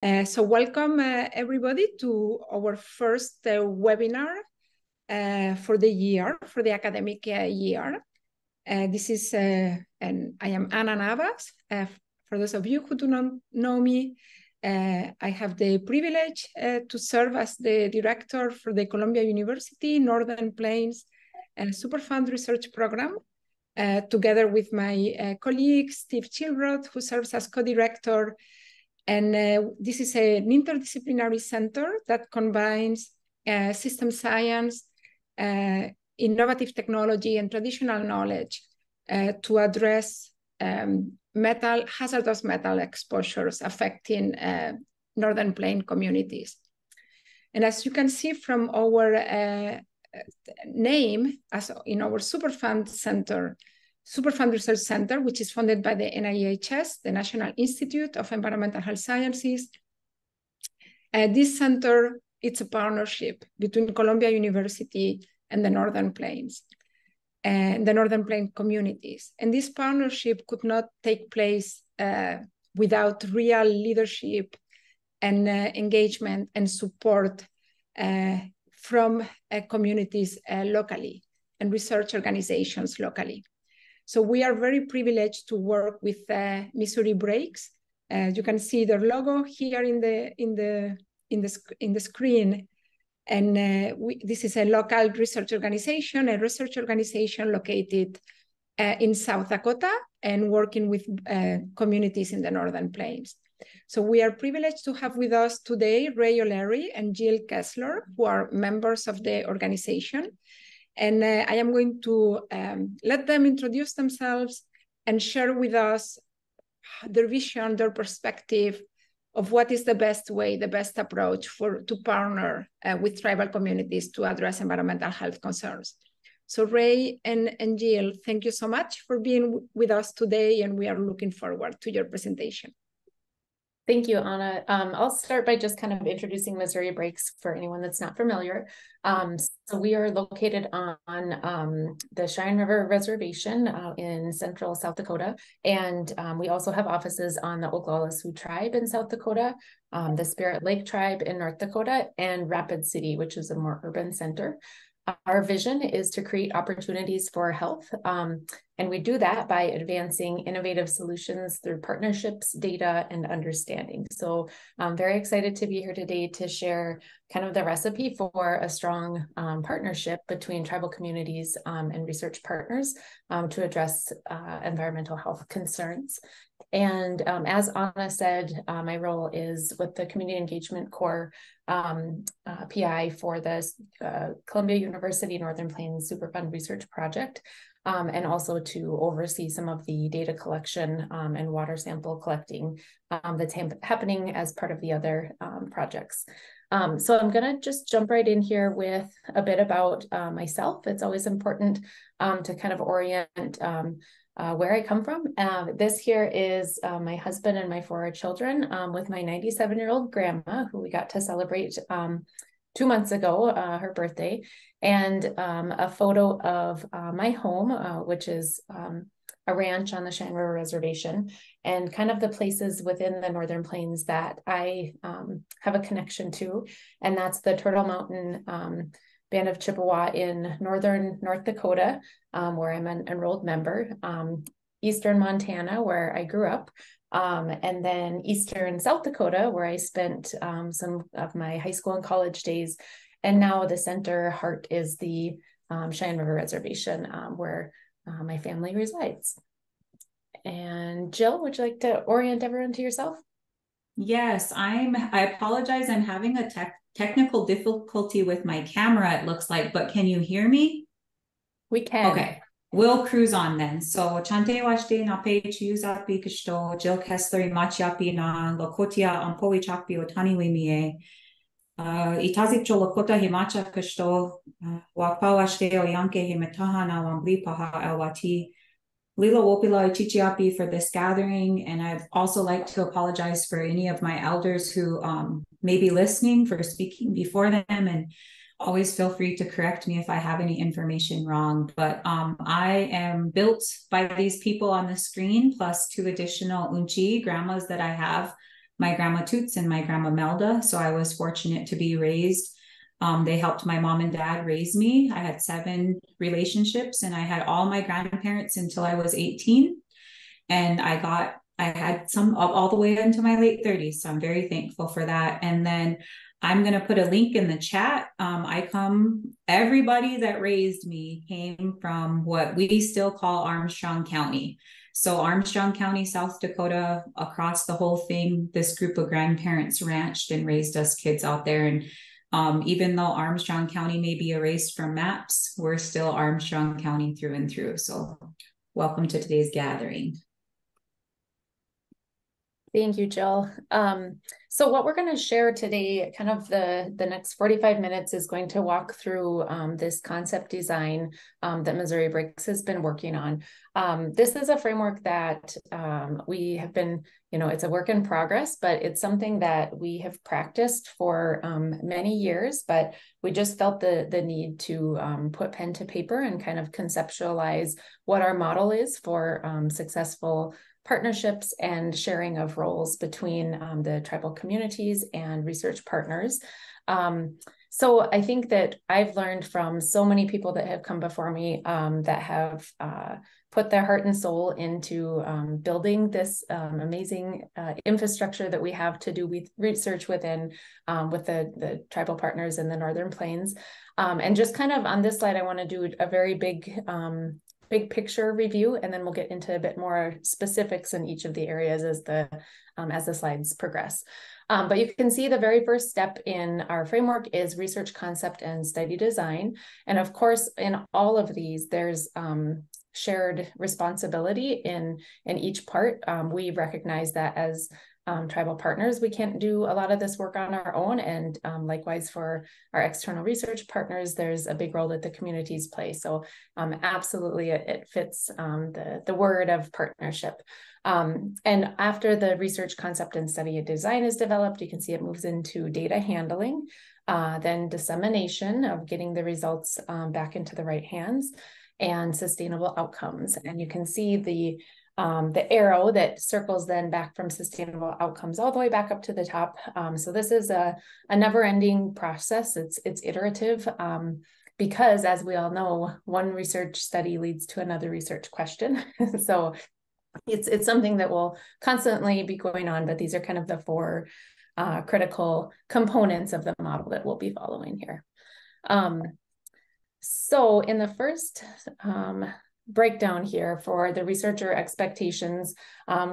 So welcome everybody to our first webinar for the year, for the academic year. This is, and I am Ana Navas. For those of you who do not know me, I have the privilege to serve as the director for the Columbia University Northern Plains Superfund Research Program, together with my colleague, Steve Chilrod, who serves as co-director. And this is an interdisciplinary center that combines system science, innovative technology, and traditional knowledge to address hazardous metal exposures affecting Northern Plain communities. And as you can see from our name, as in our Superfund Research Center, which is funded by the NIHS, the National Institute of Environmental Health Sciences. This center, it's a partnership between Columbia University and the Northern Plains, and the Northern Plain communities. And this partnership could not take place without real leadership and engagement and support from communities locally and research organizations locally. So we are very privileged to work with Missouri Breaks. You can see their logo here in the screen. And this is a local research organization located in South Dakota and working with communities in the Northern Plains. So we are privileged to have with us today Ray O'Leary and Jill Kessler, who are members of the organization. And I am going to let them introduce themselves and share with us their vision, their perspective of what is the best way, the best approach to partner with tribal communities to address environmental health concerns. So Ray and Jill, thank you so much for being with us today, and we are looking forward to your presentation. Thank you, Anna. I'll start by just kind of introducing Missouri Breaks for anyone that's not familiar. So we are located on the Cheyenne River Reservation in central South Dakota. And we also have offices on the Oglala Sioux Tribe in South Dakota, the Spirit Lake Tribe in North Dakota, and Rapid City, which is a more urban center. Our vision is to create opportunities for health, and we do that by advancing innovative solutions through partnerships, data, and understanding. So I'm very excited to be here today to share kind of the recipe for a strong partnership between tribal communities and research partners to address environmental health concerns. And as Anna said, my role is with the Community Engagement Corps PI for the Columbia University Northern Plains Superfund Research Project, and also to oversee some of the data collection and water sample collecting that's happening as part of the other projects. So I'm going to just jump right in here with a bit about myself. It's always important to kind of orient where I come from. This here is my husband and my 4 children with my 97-year-old grandma, who we got to celebrate 2 months ago, her birthday, and a photo of my home, which is a ranch on the Cheyenne River Reservation, and kind of the places within the Northern Plains that I have a connection to, and that's the Turtle Mountain Band of Chippewa in northern North Dakota, where I'm an enrolled member, eastern Montana, where I grew up, and then eastern South Dakota, where I spent some of my high school and college days. And now the center heart is the Cheyenne River Reservation, where my family resides. And Jill, would you like to orient everyone to yourself? Yes, I apologize. I'm having a technical difficulty with my camera, it looks like, but can you hear me? We can. Okay, we'll cruise on then. So Chante Washte na page use api kishto, Jill Kessler machiapi na lokotia ampowi chakpi otani wimie. Itazik cho lokota himacha kishto, wakpa washte o yanke himetaha na wambli paha elwati. Lila Wopila Chichiapi for this gathering, and I'd also like to apologize for any of my elders who may be listening for speaking before them, and always feel free to correct me if I have any information wrong. But I am built by these people on the screen, plus 2 additional Unchi grandmas that I have my grandma Toots and my grandma Melda. So I was fortunate to be raised. They helped my mom and dad raise me. I had 7 relationships, and I had all my grandparents until I was 18. And I had some all the way into my late 30s. So I'm very thankful for that. And then I'm going to put a link in the chat. Everybody that raised me came from what we still call Armstrong County. So Armstrong County, South Dakota, across the whole thing, this group of grandparents ranched and raised us kids out there. And even though Armstrong County may be erased from maps, we're still Armstrong County through and through. So welcome to today's gathering. Thank you, Jill. So what we're going to share today, kind of the next 45 minutes, is going to walk through this concept design that Missouri Breaks has been working on. This is a framework that we have been, it's a work in progress, but it's something that we have practiced for many years, but we just felt the need to put pen to paper and kind of conceptualize what our model is for successful partnerships and sharing of roles between the tribal communities and research partners. So I think that I've learned from so many people that have come before me that have put their heart and soul into building this amazing infrastructure that we have to do with research within with the tribal partners in the Northern Plains. And just kind of on this slide, I want to do a very big picture review, and then we'll get into a bit more specifics in each of the areas as the slides progress. But you can see the very first step in our framework is research concept and study design. And of course, in all of these, there's shared responsibility in each part. We recognize that as tribal partners, we can't do a lot of this work on our own. And likewise for our external research partners, there's a big role that the communities play. So absolutely, it fits the word of partnership. And after the research concept and study design is developed, you can see it moves into data handling, then dissemination of getting the results back into the right hands, and sustainable outcomes. And you can see the arrow that circles then back from sustainable outcomes all the way back up to the top. So this is a never-ending process. It's iterative because, as we all know, one research study leads to another research question. So it's something that will constantly be going on, but these are kind of the 4 critical components of the model that we'll be following here. So in the first breakdown here for the researcher expectations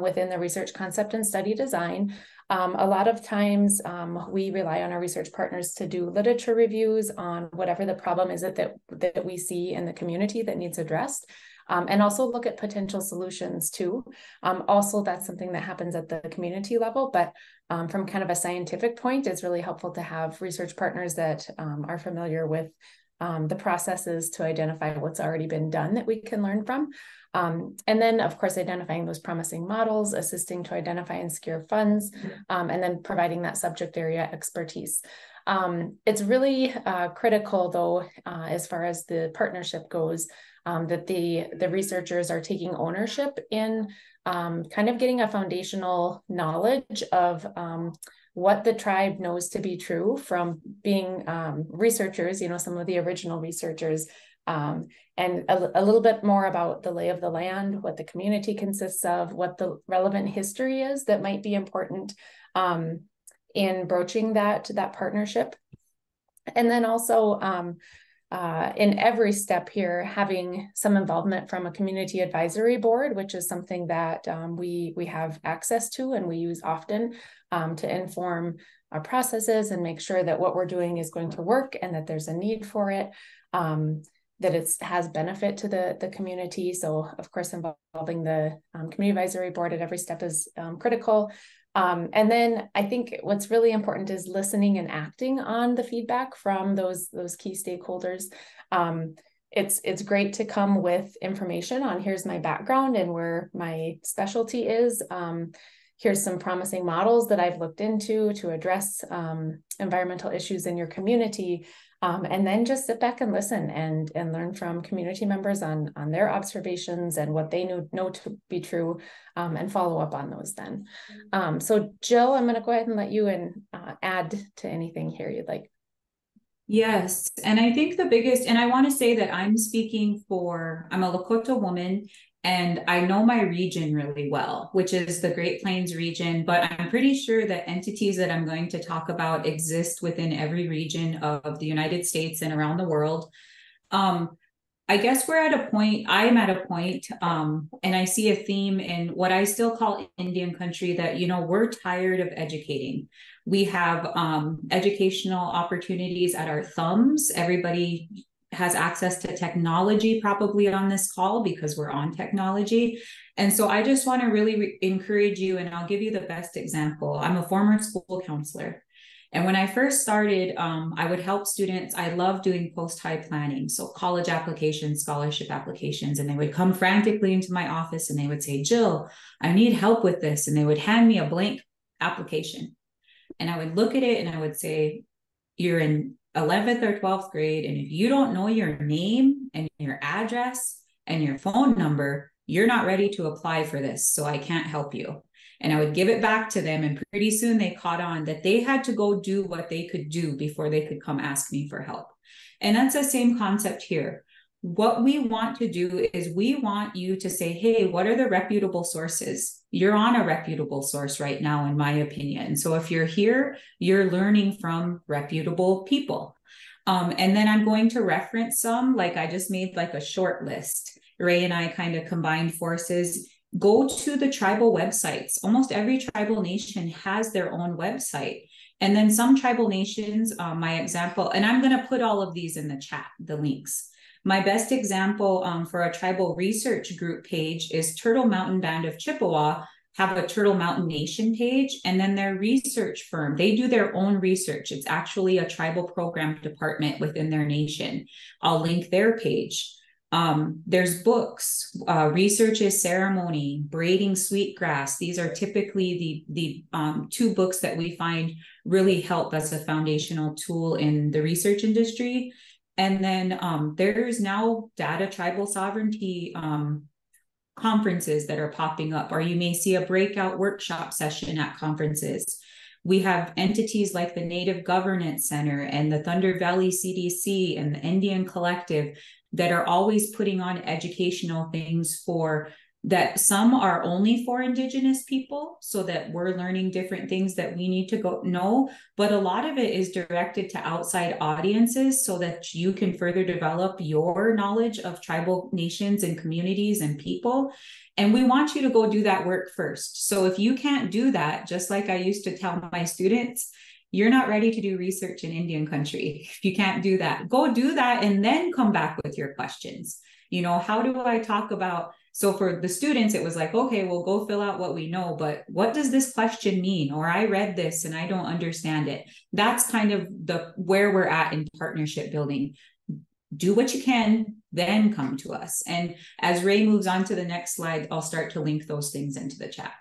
within the research concept and study design, a lot of times we rely on our research partners to do literature reviews on whatever the problem is that we see in the community that needs addressed. And also look at potential solutions too. Also, that's something that happens at the community level, but from kind of a scientific point, it's really helpful to have research partners that are familiar with the processes to identify what's already been done that we can learn from. And then, of course, identifying those promising models, assisting to identify and secure funds, and then providing that subject area expertise. It's really critical, though, as far as the partnership goes, that the researchers are taking ownership in kind of getting a foundational knowledge of what the tribe knows to be true from being researchers, some of the original researchers, and a little bit more about the lay of the land, what the community consists of, what the relevant history is that might be important in broaching that partnership. And then also in every step here, having some involvement from a community advisory board, which is something that we have access to and we use often to inform our processes and make sure that what we're doing is going to work and that there's a need for it, that it has benefit to the community. So of course, involving the community advisory board at every step is critical. And then I think what's really important is listening and acting on the feedback from those key stakeholders. It's great to come with information on here's my background and where my specialty is. here's some promising models that I've looked into to address environmental issues in your community. And then just sit back and listen and learn from community members on their observations and what they know to be true, and follow up on those then. So Jill, I'm going to go ahead and let you add to anything here you'd like. Yes, and I think the biggest, and I want to say that I'm a Lakota woman, and I know my region really well, which is the Great Plains region, but I'm pretty sure that entities that I'm going to talk about exist within every region of the United States and around the world. I guess I'm at a point, and I see a theme in what I still call Indian country, that, we're tired of educating. We have educational opportunities at our thumbs. Everybody has access to technology probably on this call because we're on technology. And so I just want to really encourage you, and I'll give you the best example. I'm a former school counselor. And when I first started, I would help students. I love doing post-high planning, so college applications, scholarship applications, and they would come frantically into my office and they would say, Jill, I need help with this. And they would hand me a blank application. And I would look at it and I would say, you're in 11th or 12th grade, and if you don't know your name and your address and your phone number, you're not ready to apply for this, so I can't help you. And I would give it back to them, and pretty soon they caught on that they had to go do what they could do before they could come ask me for help. And that's the same concept here. What we want to do is we want you to say, hey, what are the reputable sources? You're on a reputable source right now, in my opinion. So if you're here, you're learning from reputable people. And then I'm going to reference some, like I just made like a short list. Ray and I kind of combined forces. Go to the tribal websites. Almost every tribal nation has their own website. And then some tribal nations, my example, and I'm going to put all of these in the chat, the links. My best example for a tribal research group page is Turtle Mountain Band of Chippewa, have a Turtle Mountain Nation page, and then their research firm, they do their own research. It's actually a tribal program department within their nation. I'll link their page. There's books, Research is Ceremony, Braiding Sweetgrass. These are typically the two books that we find really help as a foundational tool in the research industry. And then there's now data tribal sovereignty conferences that are popping up, or you may see a breakout workshop session at conferences. We have entities like the Native Governance Center and the Thunder Valley CDC and the Indian Collective that are always putting on educational things for that. Some are only for Indigenous people, so that we're learning different things that we need to go know, but a lot of it is directed to outside audiences so that you can further develop your knowledge of tribal nations and communities and people. And we want you to go do that work first. So if you can't do that, just like I used to tell my students, you're not ready to do research in Indian country. If you can't do that, go do that and then come back with your questions. How do I talk about, so for the students, it was like, okay, we'll go fill out what we know, but what does this question mean? Or I read this and I don't understand it. That's kind of where we're at in partnership building. Do what you can, then come to us. And as Ray moves on to the next slide, I'll start to link those things into the chat.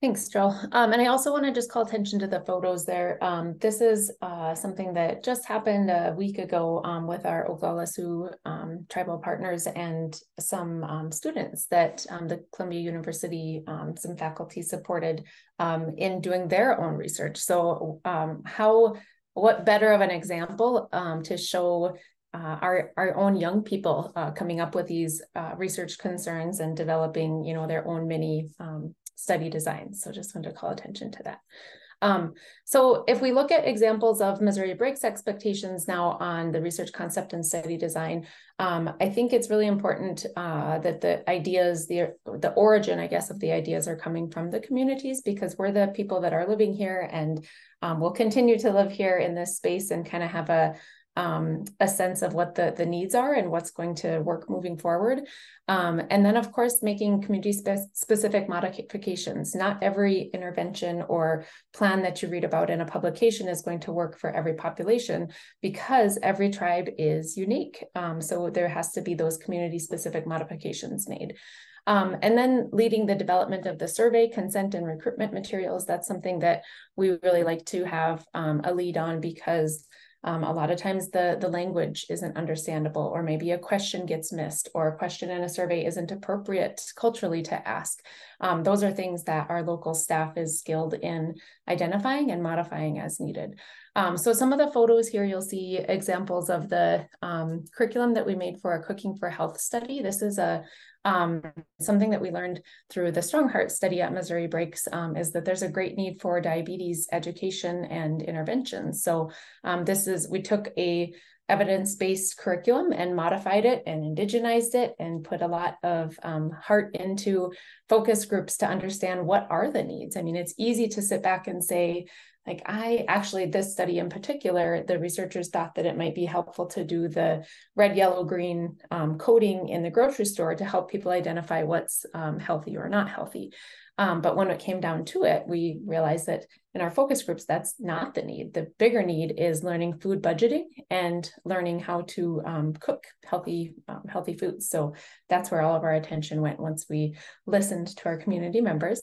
Thanks, Jill. And I also want to just call attention to the photos there. This is something that just happened a week ago with our Oglala Sioux tribal partners and some students that the Columbia University, some faculty supported in doing their own research. So what better of an example to show our own young people coming up with these research concerns and developing, their own mini study designs. So just wanted to call attention to that. So if we look at examples of Missouri Breaks expectations now on the research concept and study design, I think it's really important that the ideas, the origin, I guess, of the ideas are coming from the communities, because we're the people that are living here and will continue to live here in this space and kind of have a sense of what the needs are and what's going to work moving forward. And then, of course, making community-specific modifications. Not every intervention or plan that you read about in a publication is going to work for every population because every tribe is unique. So there has to be those community-specific modifications made. And then leading the development of the survey, consent, and recruitment materials. That's something that we really like to have a lead on because a lot of times the language isn't understandable, or maybe a question gets missed, or a question in a survey isn't appropriate culturally to ask. Those are things that our local staff is skilled in identifying and modifying as needed. So some of the photos here, you'll see examples of the curriculum that we made for a Cooking for Health study. This is something that we learned through the Strong Heart study at Missouri Breaks, is that there's a great need for diabetes education and intervention. So we took a evidence-based curriculum and modified it and indigenized it and put a lot of heart into focus groups to understand what are the needs. I mean, it's easy to sit back and say, like, this study in particular, the researchers thought that it might be helpful to do the red, yellow, green coding in the grocery store to help people identify what's healthy or not healthy. But when it came down to it, we realized that in our focus groups, that's not the need. The bigger need is learning food budgeting and learning how to cook healthy foods. So that's where all of our attention went once we listened to our community members.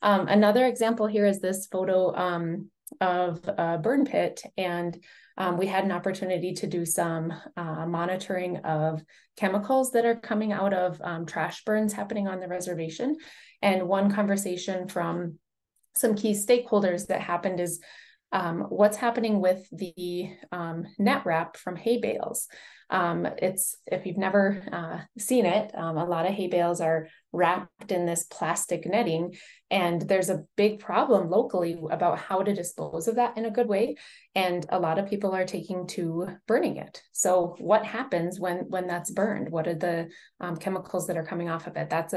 Another example here is this photo of a burn pit, and we had an opportunity to do some monitoring of chemicals that are coming out of trash burns happening on the reservation. And one conversation from some key stakeholders that happened is what's happening with the net wrap from hay bales. If you've never seen it, a lot of hay bales are wrapped in this plastic netting, and there's a big problem locally about how to dispose of that in a good way. And a lot of people are taking to burning it. So what happens when that's burned? What are the chemicals that are coming off of it? That's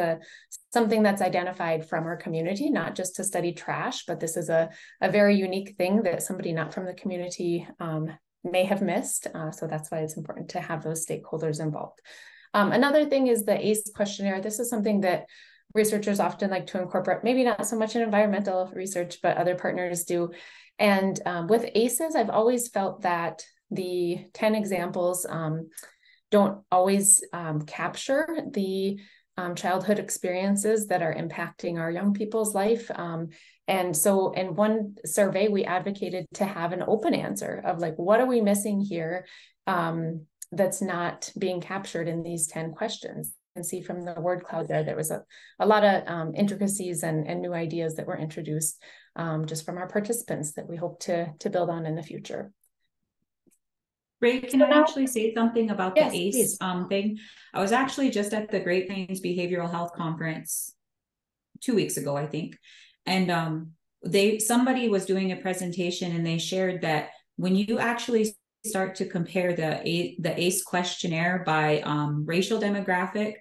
something that's identified from our community, not just to study trash, but this is a very unique thing that somebody not from the community may have missed. So that's why it's important to have those stakeholders involved. Another thing is the ACE questionnaire. This is something that researchers often like to incorporate, maybe not so much in environmental research, but other partners do. And with ACEs, I've always felt that the 10 examples don't always capture the childhood experiences that are impacting our young people's life. And so in one survey, we advocated to have an open answer of like, what are we missing here that's not being captured in these 10 questions? And see from the word cloud there was a lot of intricacies and new ideas that were introduced just from our participants that we hope to build on in the future. Ray, can I actually say something about the ACE thing? I was actually just at the Great Plains Behavioral Health Conference 2 weeks ago, I think. And somebody was doing a presentation and they shared that when you actually start to compare the ACE questionnaire by racial demographic,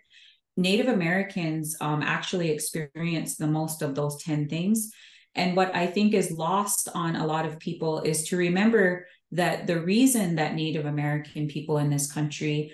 Native Americans actually experience the most of those 10 things. And what I think is lost on a lot of people is to remember that the reason that Native American people in this country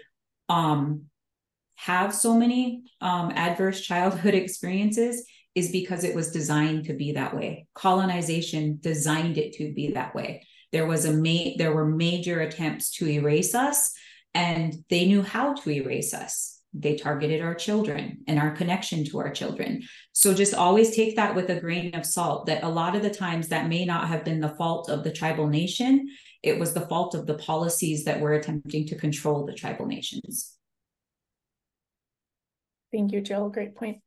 have so many adverse childhood experiences is because it was designed to be that way. Colonization designed it to be that way. There were major attempts to erase us, and they knew how to erase us. They targeted our children and our connection to our children. So just always take that with a grain of salt, that a lot of the times that may not have been the fault of the tribal nation. It was the fault of the policies that were attempting to control the tribal nations. Thank you, Jill. Great point.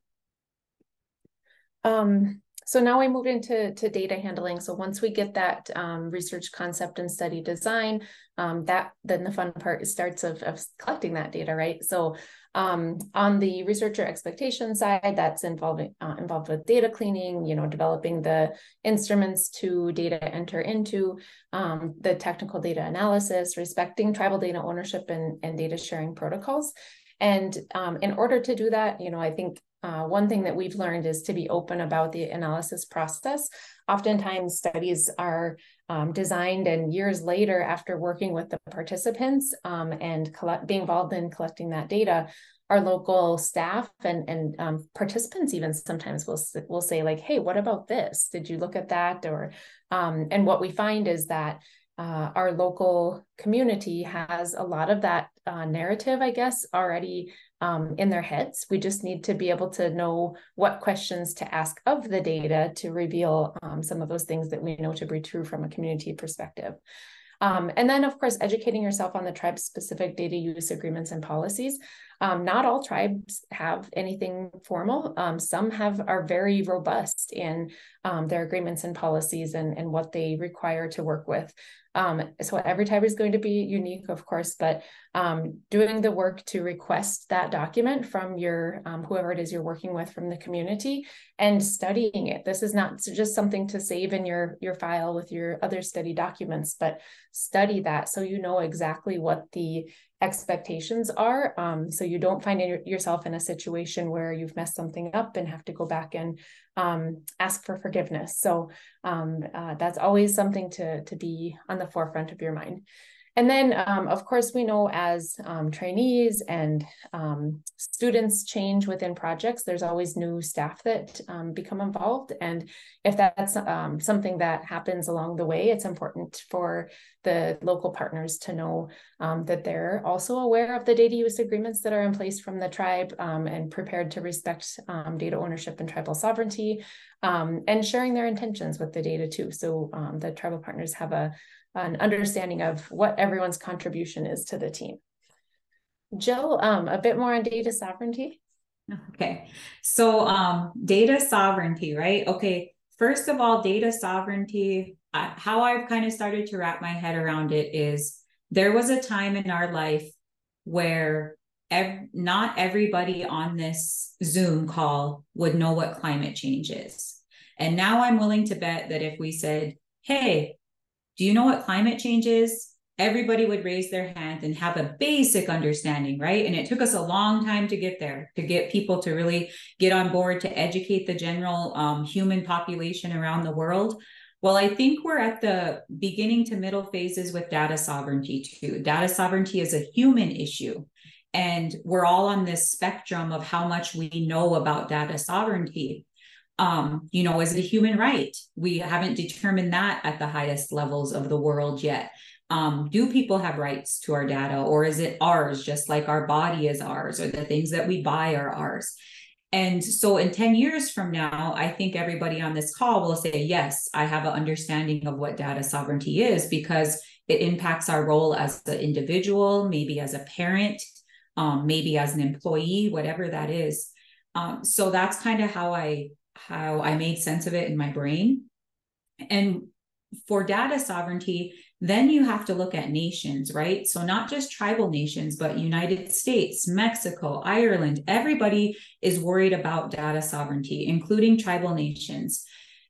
So now we move into data handling. So once we get that research concept and study design, then the fun part starts of collecting that data, right? So on the researcher expectation side, that's involved with data cleaning, developing the instruments to data enter into, the technical data analysis, respecting tribal data ownership and data sharing protocols. And in order to do that, I think one thing that we've learned is to be open about the analysis process. Oftentimes studies are designed, and years later, after working with the participants and being involved in collecting that data, our local staff and participants even sometimes will say like, hey, what about this? Did you look at that? Or and what we find is that our local community has a lot of that narrative, I guess, already in their heads. We just need to be able to know what questions to ask of the data to reveal some of those things that we know to be true from a community perspective. And then, of course, educating yourself on the tribe-specific data use agreements and policies. Not all tribes have anything formal. Some are very robust in their agreements and policies and what they require to work with. So every tribe is going to be unique, of course, but doing the work to request that document from your whoever it is you're working with from the community and studying it. This is not just something to save in your file with your other study documents, but study that so you know exactly what the expectations are, so you don't find yourself in a situation where you've messed something up and have to go back and ask for forgiveness. So that's always something to be on the forefront of your mind. And then, of course, we know as trainees and students change within projects, there's always new staff that become involved. And if that's something that happens along the way, it's important for the local partners to know that they're also aware of the data use agreements that are in place from the tribe and prepared to respect data ownership and tribal sovereignty, and sharing their intentions with the data too. So the tribal partners have an understanding of what everyone's contribution is to the team. Jill, a bit more on data sovereignty. Okay, so data sovereignty, right? Okay, first of all, data sovereignty, how I've kind of started to wrap my head around it is there was a time in our life where not everybody on this Zoom call would know what climate change is. And now I'm willing to bet that if we said, hey, do you know what climate change is? Everybody would raise their hand and have a basic understanding, right? And it took us a long time to get there, to get people to really get on board, to educate the general human population around the world. Well, I think we're at the beginning to middle phases with data sovereignty too. Data sovereignty is a human issue. And we're all on this spectrum of how much we know about data sovereignty. Is it a human right? We haven't determined that at the highest levels of the world yet. Do people have rights to our data, or is it ours, just like our body is ours, or the things that we buy are ours? And so in 10 years from now, I think everybody on this call will say, yes, I have an understanding of what data sovereignty is, because it impacts our role as an individual, maybe as a parent, maybe as an employee, whatever that is. So that's kind of how I made sense of it in my brain. And for data sovereignty, then you have to look at nations, right? So not just tribal nations, but United States, Mexico, Ireland, everybody is worried about data sovereignty, including tribal nations.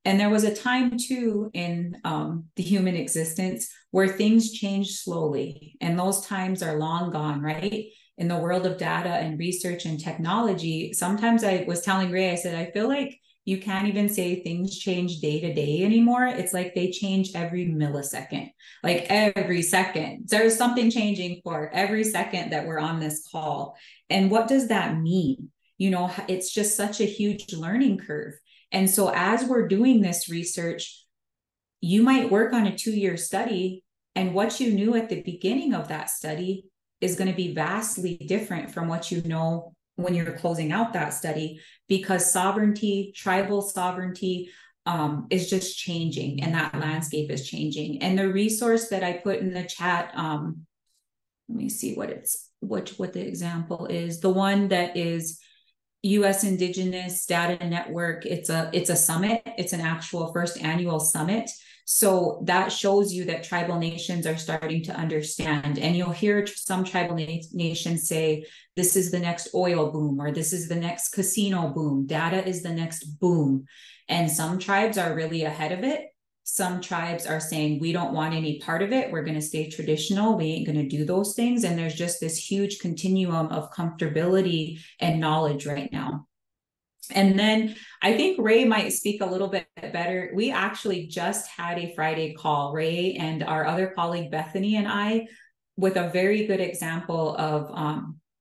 And there was a time too in the human existence where things changed slowly, and those times are long gone, right? In the world of data and research and technology, sometimes I was telling Ray, I said, I feel like you can't even say things change day to day anymore. It's like they change every millisecond, like every second. There's something changing for every second that we're on this call. And what does that mean? It's just such a huge learning curve. And so as we're doing this research, you might work on a 2-year study, and what you knew at the beginning of that study is going to be vastly different from what you know when you're closing out that study, because sovereignty, tribal sovereignty, is just changing, and that landscape is changing. And the resource that I put in the chat, let me see what the example is. The one that is U.S. Indigenous Data Network. It's a summit. It's an actual first annual summit. So that shows you that tribal nations are starting to understand. And you'll hear some tribal nations say, this is the next oil boom, or this is the next casino boom. Data is the next boom. And some tribes are really ahead of it. Some tribes are saying, we don't want any part of it. We're going to stay traditional. We ain't going to do those things. And there's just this huge continuum of comfortability and knowledge right now. And then I think Ray might speak a little bit better. We actually just had a Friday call, Ray and our other colleague Bethany and I, with a very good example of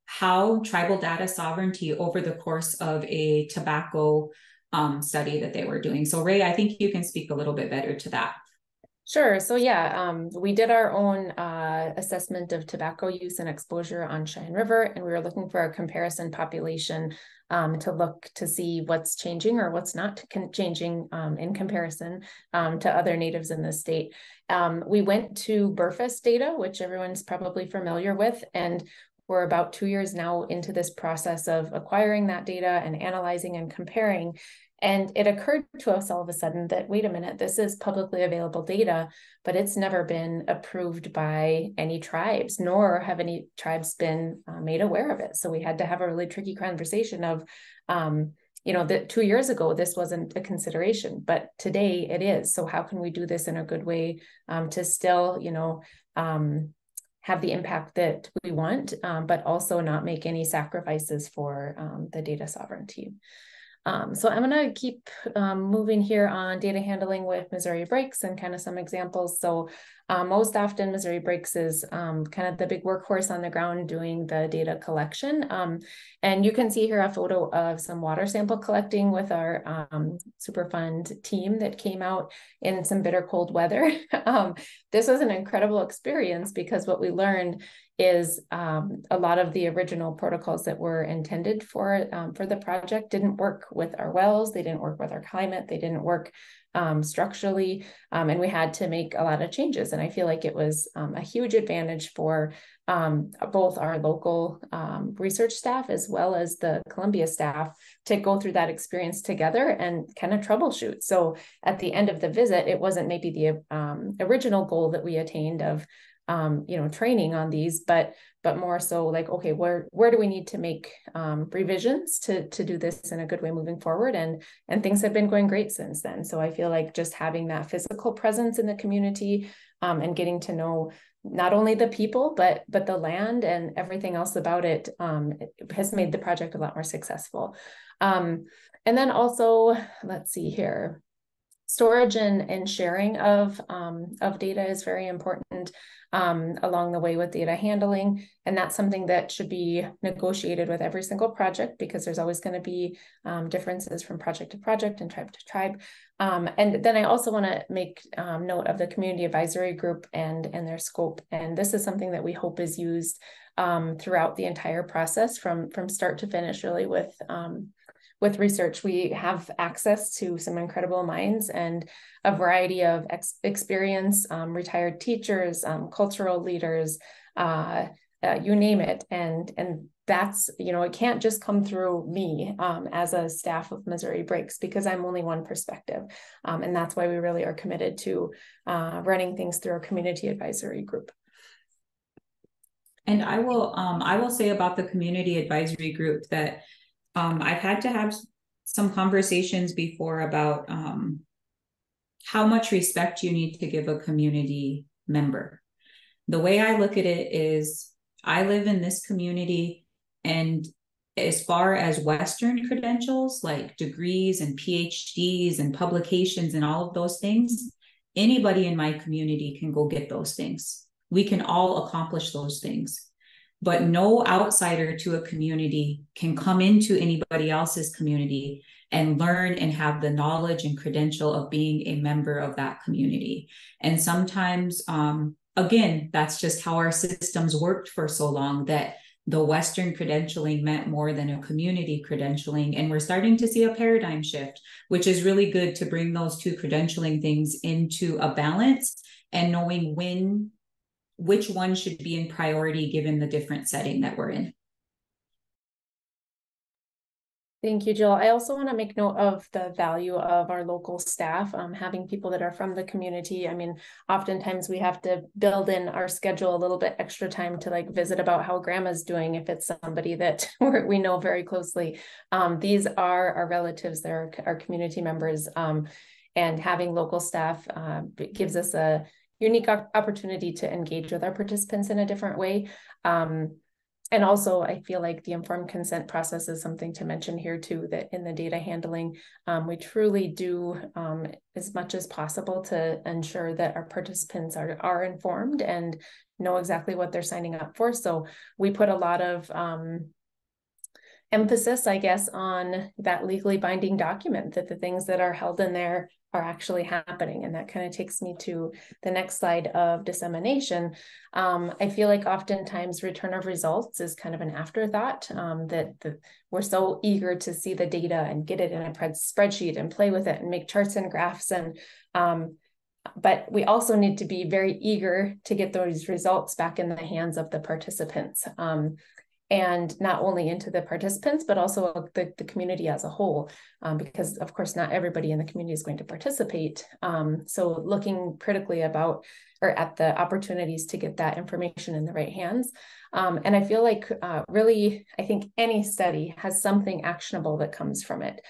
how tribal data sovereignty over the course of a tobacco study that they were doing. So Ray, I think you can speak a little bit better to that. Sure. So yeah, we did our own assessment of tobacco use and exposure on Cheyenne River, and we were looking for a comparison population to look to see what's changing or what's not changing in comparison to other natives in the state. We went to BRFIS data, which everyone's probably familiar with, and we're about 2 years now into this process of acquiring that data and analyzing and comparing. And it occurred to us all of a sudden that, wait a minute, this is publicly available data, but it's never been approved by any tribes, nor have any tribes been made aware of it. So we had to have a really tricky conversation of, that 2 years ago, this wasn't a consideration, but today it is. So how can we do this in a good way to still, have the impact that we want, but also not make any sacrifices for the data sovereignty. So I'm going to keep moving here on data handling with Missouri Breaks and kind of some examples. So most often Missouri Breaks is kind of the big workhorse on the ground doing the data collection. And you can see here a photo of some water sample collecting with our Superfund team that came out in some bitter cold weather. This was an incredible experience because what we learned is a lot of the original protocols that were intended for the project didn't work with our wells, they didn't work with our climate, they didn't work structurally, and we had to make a lot of changes. And I feel like it was a huge advantage for both our local research staff as well as the Columbia staff to go through that experience together and kind of troubleshoot. So at the end of the visit, it wasn't maybe the original goal that we attained of training on these, but more so like, okay, where do we need to make revisions to do this in a good way moving forward? And things have been going great since then. So I feel like just having that physical presence in the community and getting to know not only the people, but the land and everything else about it, it has made the project a lot more successful. And then also, let's see here. Storage and sharing of data is very important along the way with data handling. And that's something that should be negotiated with every single project because there's always going to be differences from project to project and tribe to tribe. And then I also want to make note of the community advisory group and their scope. And this is something that we hope is used throughout the entire process from start to finish, really with research. We have access to some incredible minds and a variety of experience, retired teachers, cultural leaders, you name it. And that's, it can't just come through me as a staff of Missouri Breaks because I'm only one perspective. And that's why we really are committed to running things through our community advisory group. And I will say about the community advisory group that I've had to have some conversations before about how much respect you need to give a community member. The way I look at it is I live in this community, and as far as Western credentials like degrees and PhDs and publications and all of those things, anybody in my community can go get those things. We can all accomplish those things. But no outsider to a community can come into anybody else's community and learn and have the knowledge and credential of being a member of that community. And sometimes, again, that's just how our systems worked for so long, that the Western credentialing meant more than a community credentialing. And we're starting to see a paradigm shift, which is really good to bring those two credentialing things into a balance and knowing which one should be in priority given the different setting that we're in. Thank you, Jill. I also want to make note of the value of our local staff, having people that are from the community. I mean, oftentimes we have to build in our schedule a little bit extra time to visit about how grandma's doing if it's somebody that we know very closely. These are our relatives, they're our community members, and having local staff gives us a unique opportunity to engage with our participants in a different way. And also, I feel like the informed consent process is something to mention here too, that in the data handling, we truly do as much as possible to ensure that our participants are informed and know exactly what they're signing up for. So we put a lot of emphasis, I guess, on that legally binding document, that the things that are held in there are actually happening. And that kind of takes me to the next slide of dissemination. I feel like oftentimes return of results is kind of an afterthought, that we're so eager to see the data and get it in a spreadsheet and play with it and make charts and graphs. And but we also need to be very eager to get those results back in the hands of the participants. And not only into the participants, but also the community as a whole, because of course, not everybody in the community is going to participate. So looking critically at the opportunities to get that information in the right hands. And I feel like really, I think any study has something actionable that comes from it.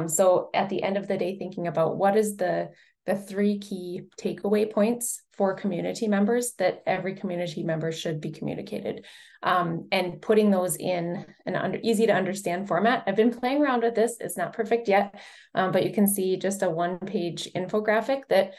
So at the end of the day, thinking about what is the 3 key takeaway points for community members that every community member should be communicated, and putting those in an easy to understand format. I've been playing around with this. It's not perfect yet, but you can see just a 1-page infographic that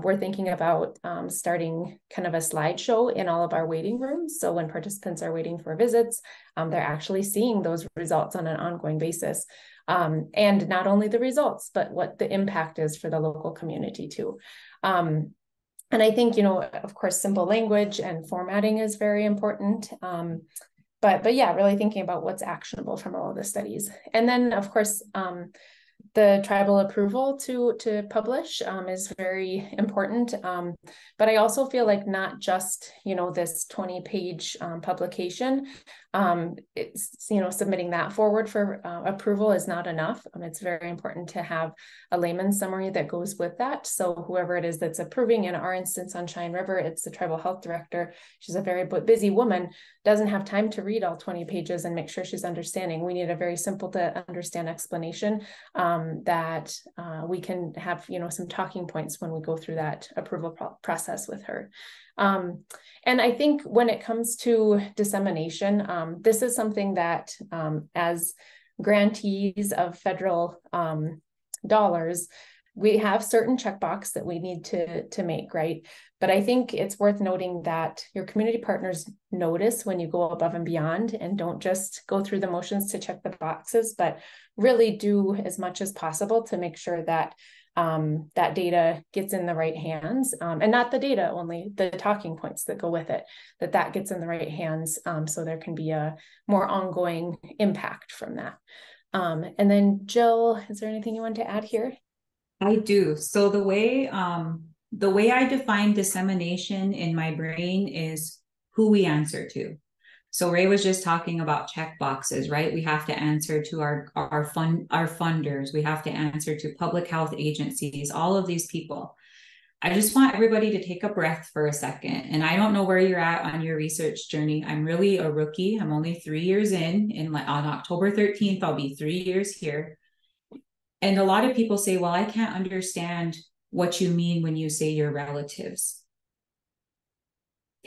we're thinking about starting kind of a slideshow in all of our waiting rooms. So when participants are waiting for visits, they're actually seeing those results on an ongoing basis. And not only the results, but what the impact is for the local community too. And I think, of course, simple language and formatting is very important. But yeah, really thinking about what's actionable from all of the studies. And then, of course, the tribal approval to publish is very important. But I also feel like not just, this 20-page publication, it's, submitting that forward for approval is not enough. It's very important to have a layman's summary that goes with that. So whoever it is that's approving, in our instance on Cheyenne River, it's the tribal health director. She's a very busy woman, doesn't have time to read all 20 pages and make sure she's understanding. We need a very simple to understand explanation that we can have, some talking points when we go through that approval process with her. And I think when it comes to dissemination, this is something that as grantees of federal dollars, we have certain checkbox that we need to make, right? But I think it's worth noting that your community partners notice when you go above and beyond and don't just go through the motions to check the boxes, but really do as much as possible to make sure that that data gets in the right hands, and not the data only, the talking points that go with it, that gets in the right hands, so there can be a more ongoing impact from that. And then Jill, is there anything you want to add here? I do. So the way I define dissemination in my brain is who we answer to. So Ray was just talking about check boxes, right? We have to answer to our funders. We have to answer to public health agencies, all of these people. I just want everybody to take a breath for a second. And I don't know where you're at on your research journey. I'm really a rookie. I'm only 3 years in. On October 13th, I'll be 3 years here. And a lot of people say, well, I can't understand what you mean when you say your relatives.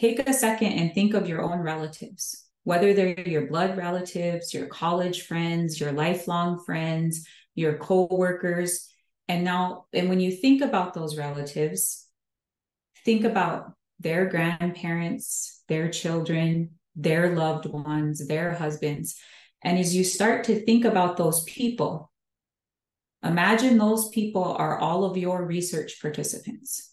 Take a second and think of your own relatives, whether they're your blood relatives, your college friends, your lifelong friends, your co-workers. And when you think about those relatives, think about their grandparents, their children, their loved ones, their husbands. And as you start to think about those people, imagine those people are all of your research participants.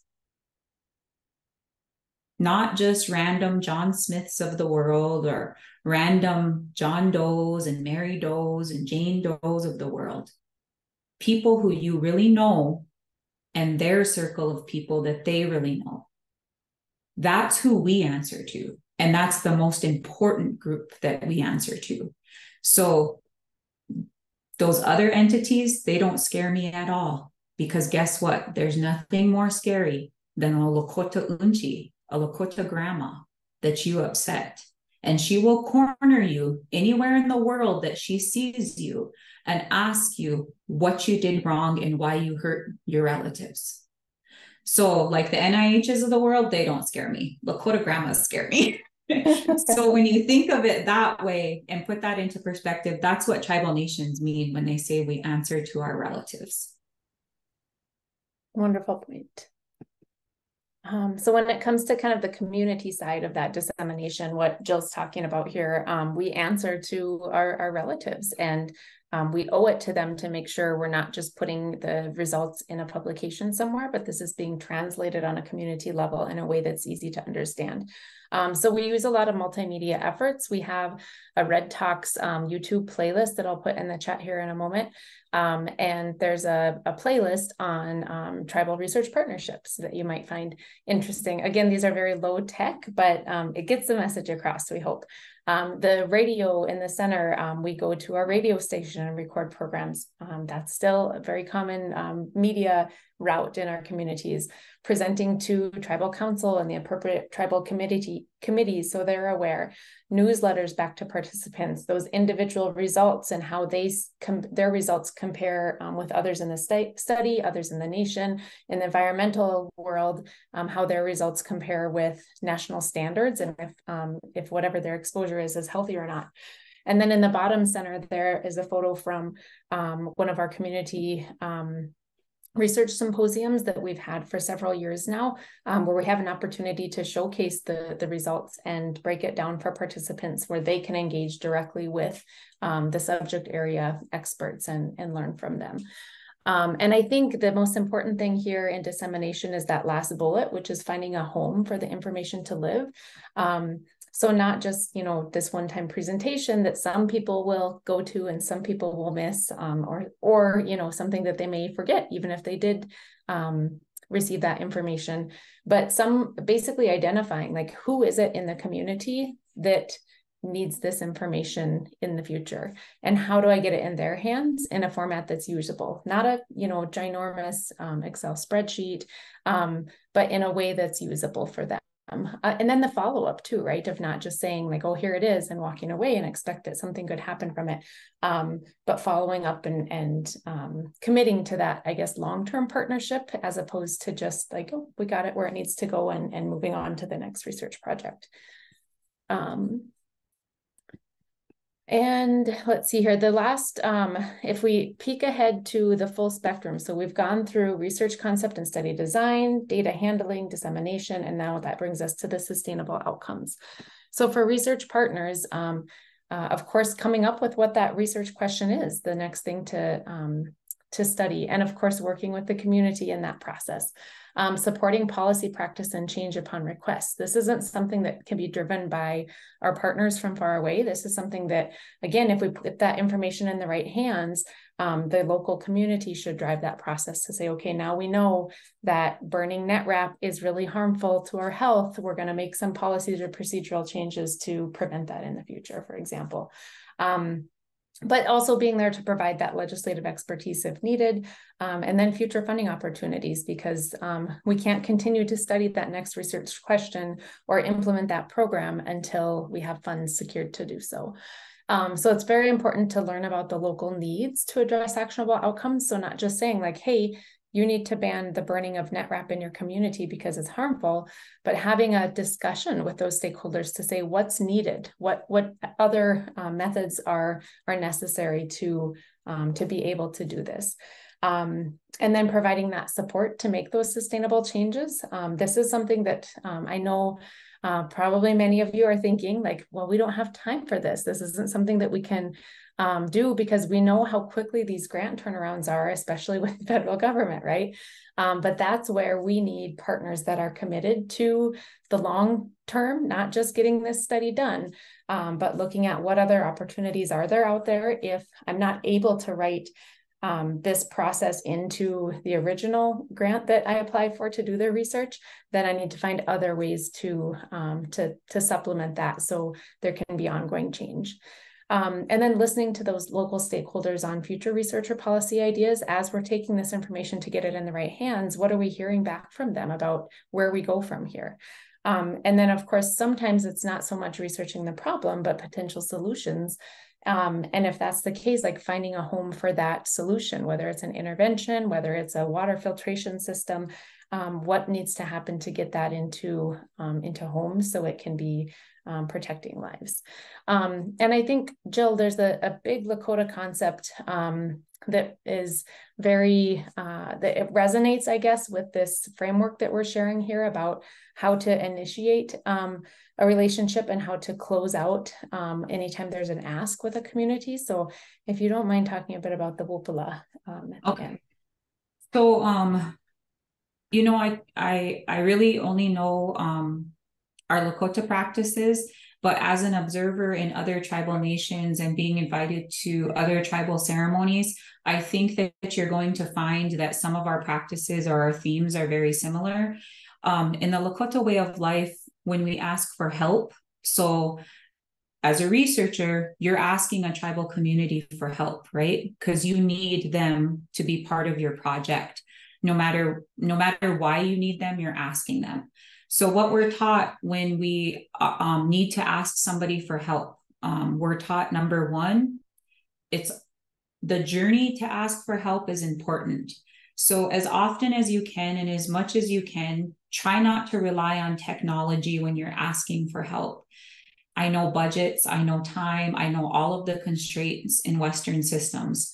Not just random John Smiths of the world or random John Does and Mary Does and Jane Does of the world. People who you really know and their circle of people that they really know. That's who we answer to. And that's the most important group that we answer to. So those other entities, they don't scare me at all. Because guess what? There's nothing more scary than a Lakota Unchi, a Lakota grandma that you upset. And she will corner you anywhere in the world that she sees you and ask you what you did wrong and why you hurt your relatives. So like the NIHs of the world, they don't scare me. Lakota grandmas scare me. So when you think of it that way and put that into perspective, that's what tribal nations mean when they say we answer to our relatives. Wonderful point. So when it comes to kind of the community side of that dissemination, what Jill's talking about here, we answer to our relatives, and we owe it to them to make sure we're not just putting the results in a publication somewhere, but this is being translated on a community level in a way that's easy to understand. So we use a lot of multimedia efforts. We have a Red Talks YouTube playlist that I'll put in the chat here in a moment. And there's a playlist on tribal research partnerships that you might find interesting. Again, these are very low tech, but it gets the message across, we hope. The radio in the center, we go to our radio station and record programs. That's still a very common media route in our communities, presenting to tribal council and the appropriate tribal committees so they're aware, newsletters back to participants, those individual results and how their results compare with others in the study, others in the nation, in the environmental world, how their results compare with national standards, and if whatever their exposure is healthy or not. And then in the bottom center, there is a photo from one of our community research symposiums that we've had for several years now, where we have an opportunity to showcase the results and break it down for participants where they can engage directly with the subject area experts and learn from them. And I think the most important thing here in dissemination is that last bullet, which is finding a home for the information to live. So not just, this one-time presentation that some people will go to and some people will miss, or something that they may forget, even if they did receive that information, but some basically identifying like, who is it in the community that needs this information in the future, and how do I get it in their hands in a format that's usable, not a ginormous Excel spreadsheet, but in a way that's usable for them. And then the follow-up too, right? Of not just saying like, oh, here it is, and walking away and expect that something could happen from it, but following up and committing to that, I guess, long-term partnership, as opposed to just like, oh, we got it where it needs to go, and moving on to the next research project. And let's see here, the last, if we peek ahead to the full spectrum, so we've gone through research concept and study design, data handling, dissemination, and now that brings us to the sustainable outcomes. So for research partners, of course, coming up with what that research question is, the next thing to study, and of course, working with the community in that process. Supporting policy practice and change upon request. This isn't something that can be driven by our partners from far away. This is something that, again, if we put that information in the right hands, the local community should drive that process to say, okay, now we know that burning net wrap is really harmful to our health. We're going to make some policies or procedural changes to prevent that in the future, for example. But also being there to provide that legislative expertise if needed, and then future funding opportunities, because we can't continue to study that next research question or implement that program until we have funds secured to do so. So it's very important to learn about the local needs to address actionable outcomes. So not just saying like, hey, you need to ban the burning of net wrap in your community because it's harmful, but having a discussion with those stakeholders to say what's needed, what other methods are necessary to be able to do this. And then providing that support to make those sustainable changes. This is something that I know probably many of you are thinking like, well, we don't have time for this. This isn't something that we can do, because we know how quickly these grant turnarounds are, especially with the federal government, right? But that's where we need partners that are committed to the long term, not just getting this study done, but looking at what other opportunities are there out there. If I'm not able to write this process into the original grant that I applied for to do the research, then I need to find other ways to supplement that so there can be ongoing change. And then listening to those local stakeholders on future research or policy ideas as we're taking this information to get it in the right hands. What are we hearing back from them about where we go from here? And then, of course, sometimes it's not so much researching the problem, but potential solutions. And if that's the case, like finding a home for that solution, whether it's an intervention, whether it's a water filtration system, what needs to happen to get that into homes so it can be protecting lives. And I think, Jill, there's a big Lakota concept that is very, that it resonates, I guess, with this framework that we're sharing here about how to initiate a relationship and how to close out anytime there's an ask with a community. So if you don't mind talking a bit about the Wopala. Okay. So, you know, I really only know our Lakota practices, but as an observer in other tribal nations and being invited to other tribal ceremonies, I think that you're going to find that some of our practices or our themes are very similar. In the Lakota way of life, when we ask for help, so as a researcher, you're asking a tribal community for help, right? Because you need them to be part of your project. No matter why you need them, you're asking them. So what we're taught when we need to ask somebody for help, we're taught, number one, it's the journey to ask for help is important. So as often as you can and as much as you can, try not to rely on technology when you're asking for help. I know budgets, I know time, I know all of the constraints in Western systems,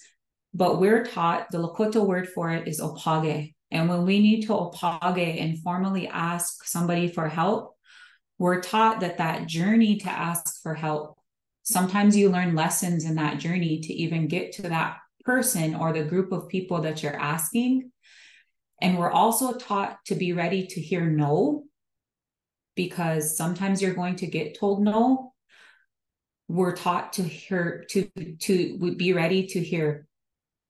but we're taught, the Lakota word for it is opage. And when we need to opage and formally ask somebody for help, we're taught that journey to ask for help, sometimes you learn lessons in that journey to even get to that person or the group of people that you're asking. And we're also taught to be ready to hear no, because sometimes you're going to get told no. We're taught to be ready to hear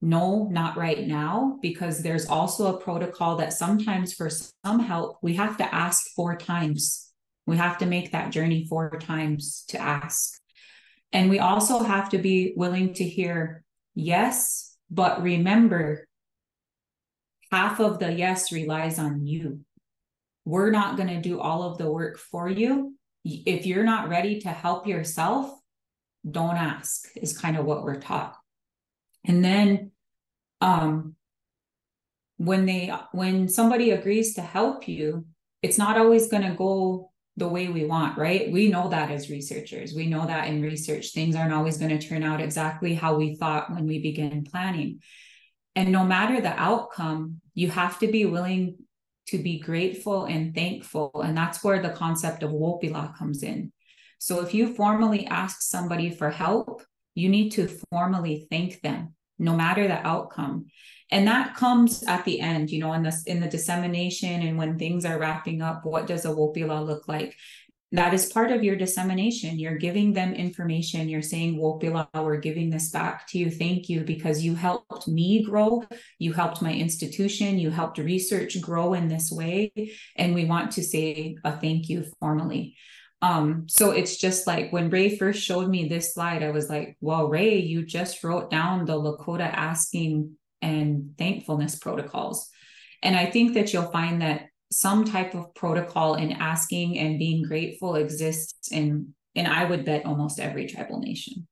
no, not right now, because there's also a protocol that sometimes for some help, we have to ask 4 times. We have to make that journey 4 times to ask. And we also have to be willing to hear yes, but remember, half of the yes relies on you. We're not going to do all of the work for you. If you're not ready to help yourself, don't ask, is kind of what we're taught. And then when somebody agrees to help you, it's not always going to go the way we want, right? We know that as researchers. We know that in research, things aren't always going to turn out exactly how we thought when we began planning. And no matter the outcome, you have to be willing to be grateful and thankful. And that's where the concept of wopila comes in. So if you formally ask somebody for help, you need to formally thank them, no matter the outcome. And that comes at the end, you know, in the dissemination and when things are wrapping up, what does a wopila look like? That is part of your dissemination. You're giving them information. You're saying, wopila, we're giving this back to you. Thank you, because you helped me grow. You helped my institution. You helped research grow in this way. And we want to say a thank you formally. So it's just like when Ray first showed me this slide, I was like, well, Ray, you just wrote down the Lakota asking and thankfulness protocols. And I think that you'll find that some type of protocol in asking and being grateful exists in I would bet almost every tribal nation.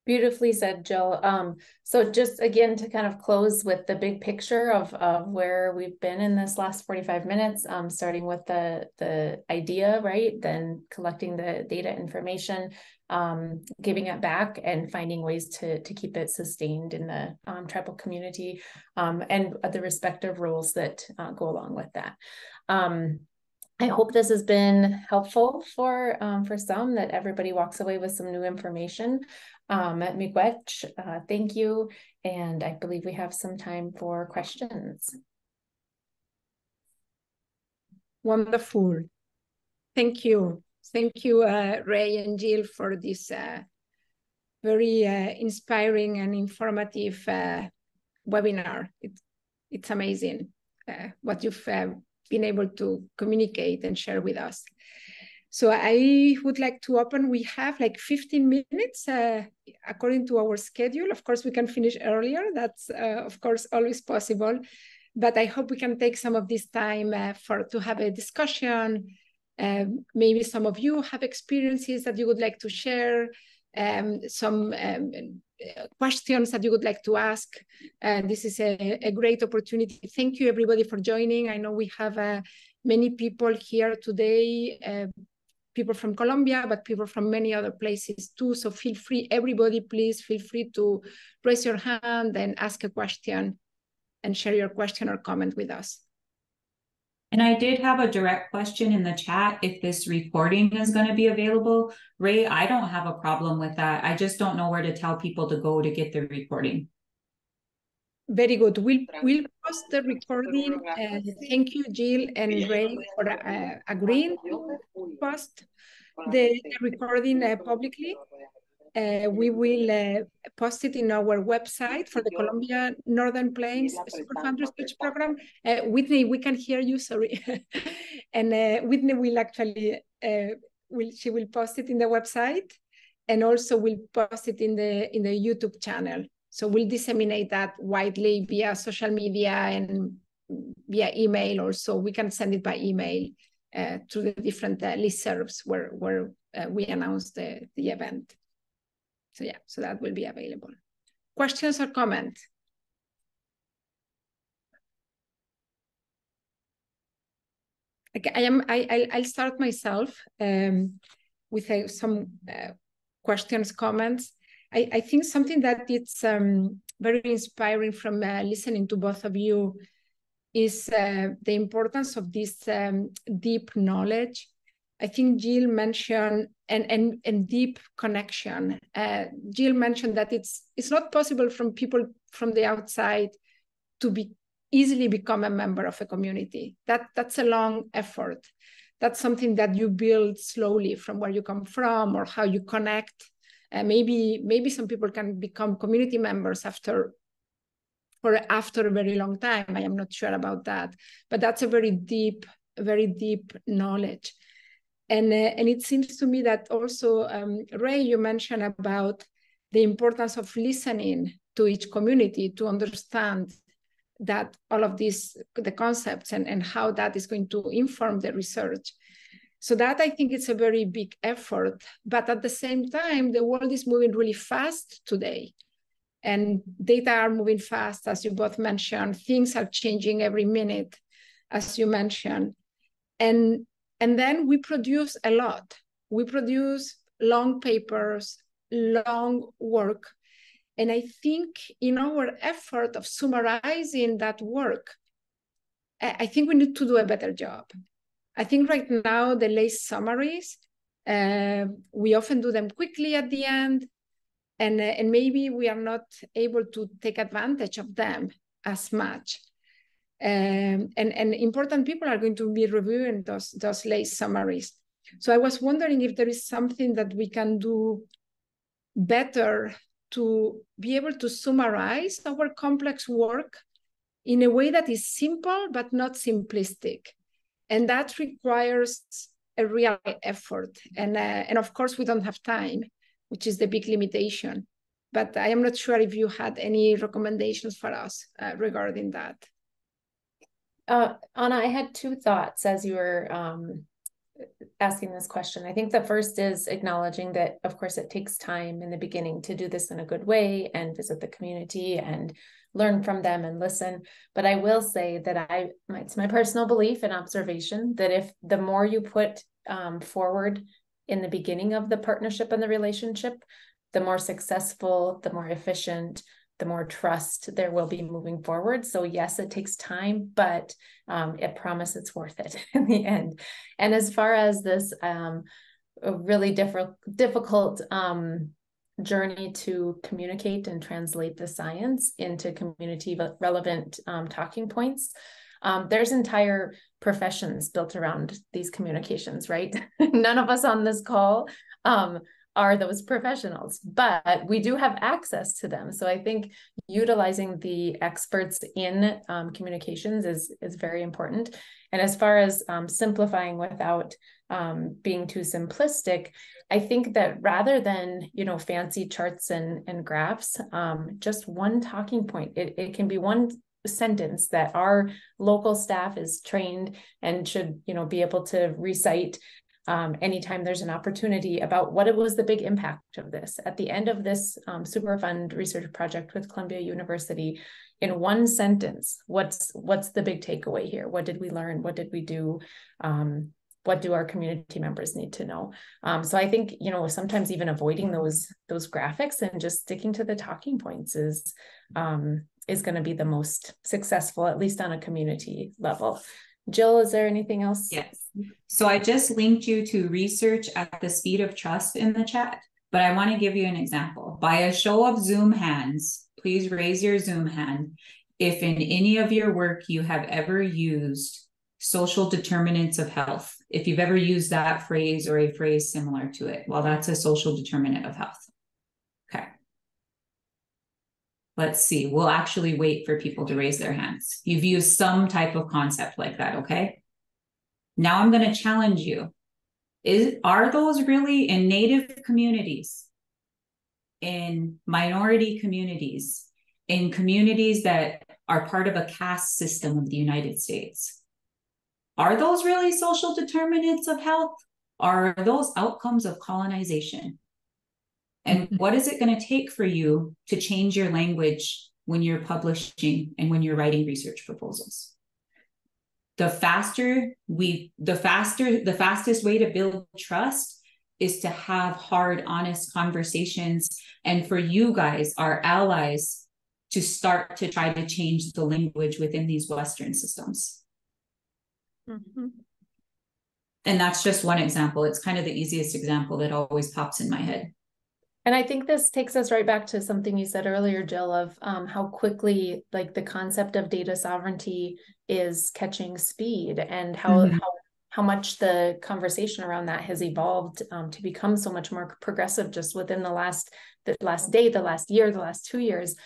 Beautifully said, Jill. So just again, to kind of close with the big picture of where we've been in this last 45 minutes, starting with the idea, right? Then collecting the data information, giving it back and finding ways to keep it sustained in the tribal community, and the respective roles that go along with that. I hope this has been helpful for some, that everybody walks away with some new information. Miigwech, thank you. And I believe we have some time for questions. Wonderful. Thank you. Thank you, Ray and Jill, for this very inspiring and informative webinar. It's amazing what you've been able to communicate and share with us. So I would like to open, we have like 15 minutes according to our schedule. Of course, we can finish earlier. That's of course always possible, but I hope we can take some of this time to have a discussion. Maybe some of you have experiences that you would like to share. some questions that you would like to ask. This is a great opportunity. Thank you, everybody, for joining. I know we have many people here today, people from Colombia, but people from many other places too. So feel free, everybody, please feel free to raise your hand and ask a question and share your question or comment with us. And I did have a direct question in the chat if this recording is going to be available. Ray, I don't have a problem with that. I just don't know where to tell people to go to get the recording. Very good. We'll post the recording. Thank you, Jill and Ray, for agreeing to post the recording publicly. We will post it in our website for the Columbia Northern Plains Superfund Research Program. Whitney, we can hear you, sorry. And Whitney will actually, she will post it in the website, and also we'll post it in the YouTube channel. So we'll disseminate that widely via social media and via email also. We can send it by email to the different listservs where we announce the event. So yeah, so that will be available. Questions or comments? Okay, I'll start myself with some questions, comments. I think something that it's very inspiring from listening to both of you is the importance of this deep knowledge. I think Jill mentioned and deep connection. Jill mentioned that it's not possible from people from the outside to easily become a member of a community. That's a long effort. That's something that you build slowly from where you come from or how you connect. Maybe some people can become community members after a very long time. I am not sure about that, but that's a very deep knowledge. And it seems to me that also, Ray, you mentioned about the importance of listening to each community to understand that all of these, the concepts and how that is going to inform the research. So that I think it's a very big effort, but at the same time, the world is moving really fast today. And data are moving fast, as you both mentioned. Things are changing every minute, as you mentioned. And then we produce a lot. We produce long papers, long work. And I think in our effort of summarizing that work, I think we need to do a better job. I think right now, the late summaries, we often do them quickly at the end, and maybe we are not able to take advantage of them as much. And important people are going to be reviewing those late summaries. So I was wondering if there is something that we can do better to be able to summarize our complex work in a way that is simple, but not simplistic. And that requires a real effort. And of course, we don't have time, which is the big limitation. But I am not sure if you had any recommendations for us regarding that. Anna, I had two thoughts as you were asking this question. I think the first is acknowledging that, of course, it takes time in the beginning to do this in a good way and visit the community and learn from them and listen. But I will say that it's my personal belief and observation that if the more you put forward in the beginning of the partnership and the relationship, the more successful, the more efficient, the more trust there will be moving forward. So yes, it takes time, but I promise it's worth it in the end. And as far as this really difficult journey to communicate and translate the science into community relevant talking points, there's entire professions built around these communications, right? None of us on this call are those professionals, but we do have access to them. So I think utilizing the experts in communications is very important. And as far as simplifying without being too simplistic, I think that rather than, fancy charts and graphs, just one talking point, it can be one sentence that our local staff is trained and should, be able to recite anytime there's an opportunity about what it was the big impact of this. At the end of this Superfund research project with Columbia University, in one sentence, what's the big takeaway here? What did we learn? What did we do? What do our community members need to know? So I think, you know, sometimes even avoiding those graphics and just sticking to the talking points is going to be the most successful, at least on a community level. Jill, is there anything else? Yes. So I just linked you to research at the speed of trust in the chat, but I want to give you an example. By a show of Zoom hands, please raise your Zoom hand if in any of your work you have ever used social determinants of health. If you've ever used that phrase or a phrase similar to it, well, that's a social determinant of health. Okay. Let's see. We'll actually wait for people to raise their hands. You've used some type of concept like that, okay? Now I'm going to challenge you. Are those really in Native communities, in minority communities, in communities that are part of a caste system of the United States? Are those really social determinants of health? Are those outcomes of colonization? And what is it going to take for you to change your language when you're publishing and when you're writing research proposals? The fastest way to build trust is to have hard, honest conversations. And for you guys, our allies, to start to try to change the language within these Western systems. Mm-hmm. And that's just one example. It's kind of the easiest example that always pops in my head. And I think this takes us right back to something you said earlier, Jill, of how quickly like the concept of data sovereignty is catching speed, and how much the conversation around that has evolved to become so much more progressive just within the last day, the last year, the last 2 years.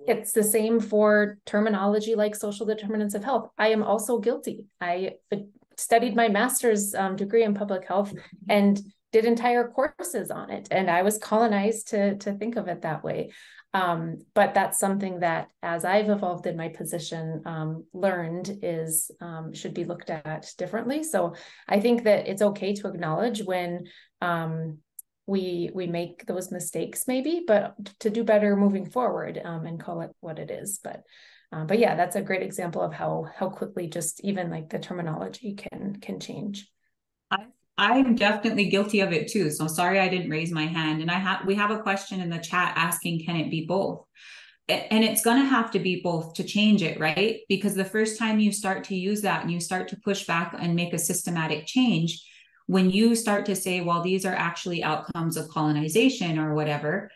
It's the same for terminology like social determinants of health. I am also guilty. I studied my master's degree in public health and did entire courses on it. And I was colonized to think of it that way. But that's something that, as I've evolved in my position, learned is should be looked at differently. So I think that it's okay to acknowledge when we make those mistakes maybe, but to do better moving forward and call it what it is. But yeah, that's a great example of how quickly just even like the terminology can change. I'm definitely guilty of it too. So sorry I didn't raise my hand. And we have a question in the chat asking, can it be both? And it's going to have to be both to change it, right? Because the first time you start to use that and you start to push back and make a systematic change, when you start to say, well, these are actually outcomes of colonization or whatever,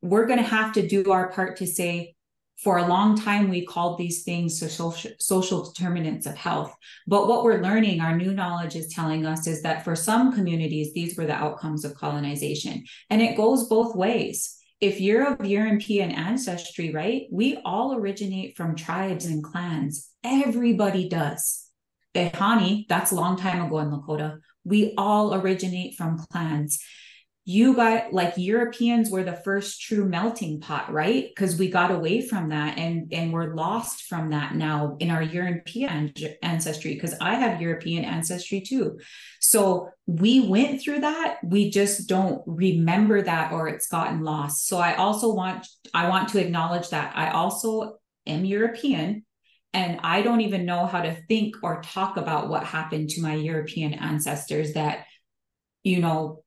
we're going to have to do our part to say, for a long time, we called these things social determinants of health. But what we're learning, our new knowledge is telling us, is that for some communities, these were the outcomes of colonization. And it goes both ways. If you're of European ancestry, right, we all originate from tribes and clans. Everybody does. Behani, that's a long time ago in Lakota. We all originate from clans. You got, like, Europeans were the first true melting pot, right? Because we got away from that and we're lost from that now in our European ancestry, because I have European ancestry too. So we went through that. We just don't remember that, or it's gotten lost. So I want to acknowledge that I also am European, and I don't even know how to think or talk about what happened to my European ancestors that, you know,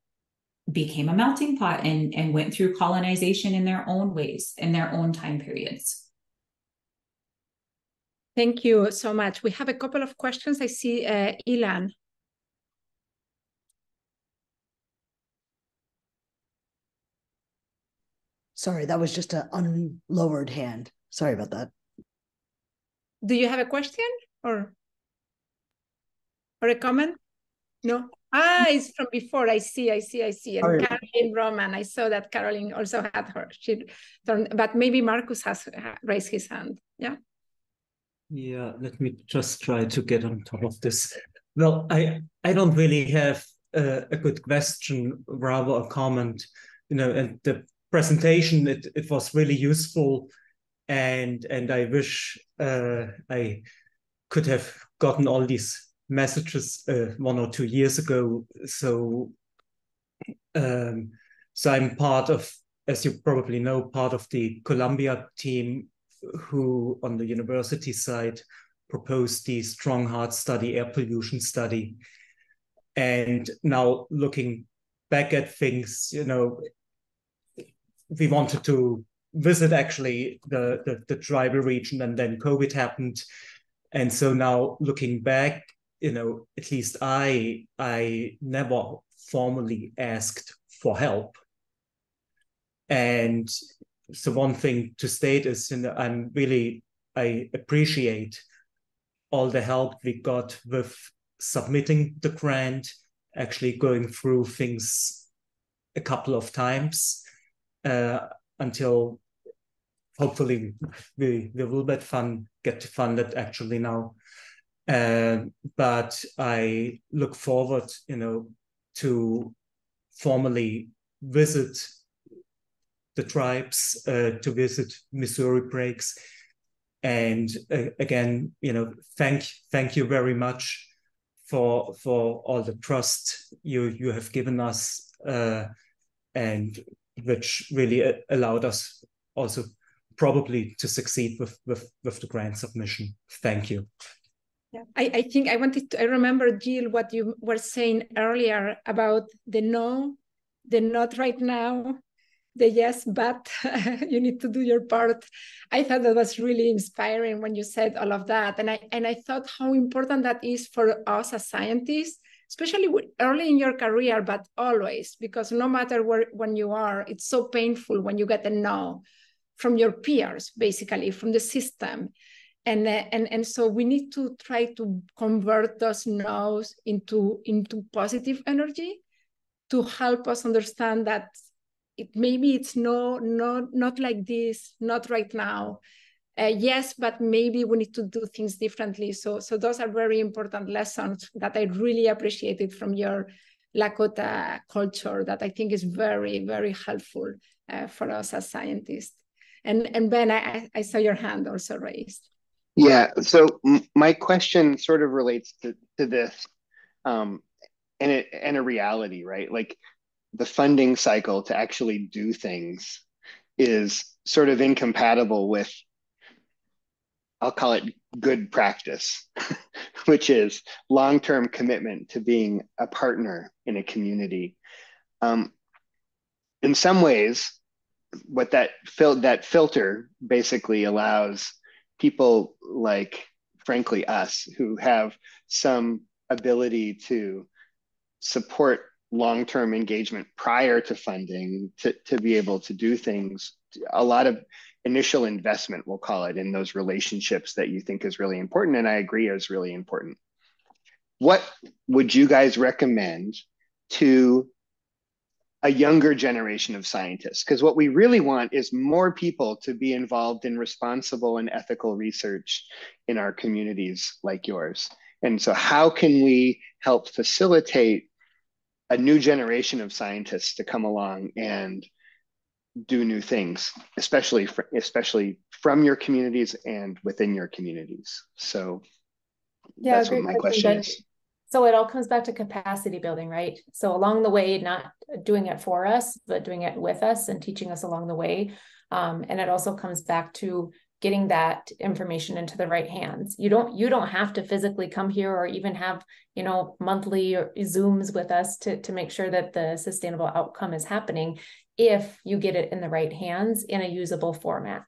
became a melting pot and went through colonization in their own ways, in their own time periods. Thank you so much. We have a couple of questions. I see Ilan. Sorry, that was just an unlowered hand. Sorry about that. Do you have a question or a comment? No? It's from before. I see. And Caroline Roman, I saw that Caroline also had her. But maybe Marcus has raised his hand. Yeah. Yeah, let me just try to get on top of this. Well, I don't really have a good question, rather a comment. You know, and the presentation, it was really useful, and I wish I could have gotten all these messages 1 or 2 years ago. So I'm part of, as you probably know, part of the Columbia team who on the university side proposed the strong heart study, air pollution study. And now looking back at things, you know, we wanted to visit actually the tribal region, and then COVID happened. And so now looking back, you know, at least I never formally asked for help. And so one thing to state is, you know, I appreciate all the help we got with submitting the grant, actually going through things a couple of times until hopefully we will get to fund it actually now. But I look forward, you know, to formally visit the tribes, to visit Missouri Breaks. And again, you know, thank you very much for all the trust you have given us, and which really allowed us also probably to succeed with the grant submission. Thank you. Yeah, I think I remember, Jill, what you were saying earlier about the no, the not right now, the yes, but you need to do your part. I thought that was really inspiring when you said all of that. And I thought how important that is for us as scientists, especially early in your career, but always, because no matter when you are, it's so painful when you get a no from your peers, basically, from the system. And so we need to try to convert those no's into positive energy to help us understand that maybe it's no, not like this, not right now. Yes, but maybe we need to do things differently. So those are very important lessons that I really appreciated from your Lakota culture that I think is very, very helpful for us as scientists. And Ben, I saw your hand also raised. Yeah, so my question sort of relates to this and a reality, right? Like the funding cycle to actually do things is sort of incompatible with, I'll call it good practice, which is long-term commitment to being a partner in a community. In some ways, what that filter basically allows people like, frankly, us, who have some ability to support long-term engagement prior to funding to be able to do things, a lot of initial investment, we'll call it, in those relationships that you think is really important, and I agree is really important. What would you guys recommend to a younger generation of scientists? Because what we really want is more people to be involved in responsible and ethical research in our communities like yours. And so how can we help facilitate a new generation of scientists to come along and do new things, especially from your communities and within your communities? So yeah, that's what my question is. So it all comes back to capacity building, right? So along the way, not doing it for us, but doing it with us and teaching us along the way. And it also comes back to getting that information into the right hands. You don't have to physically come here or even have, you know, monthly Zooms with us to make sure that the sustainable outcome is happening if you get it in the right hands in a usable format.